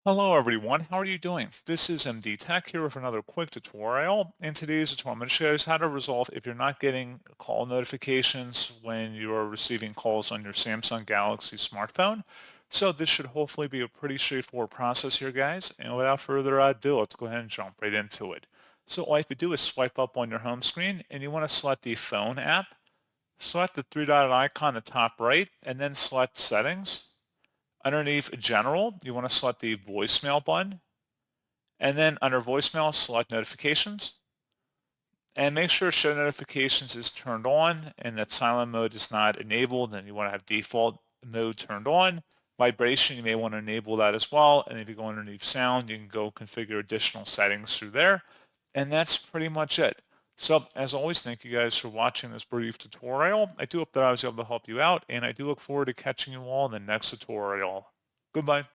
Hello everyone, how are you doing? This is MD Tech here with another quick tutorial. In today's tutorial, I'm going to show you guys how to resolve if you're not getting call notifications when you're receiving calls on your Samsung Galaxy smartphone. So this should hopefully be a pretty straightforward process here, guys. And without further ado, let's go ahead and jump right into it. So all you have to do is swipe up on your home screen and you want to select the phone app. Select the three-dotted icon at the top right and then select Settings. Underneath General, you want to select the voicemail button, and then under voicemail, select notifications, and make sure show notifications is turned on and that silent mode is not enabled, and you want to have default mode turned on. Vibration, you may want to enable that as well, and if you go underneath sound, you can go configure additional settings through there, and that's pretty much it. So as always, thank you guys for watching this brief tutorial. I do hope that I was able to help you out, and I do look forward to catching you all in the next tutorial. Goodbye.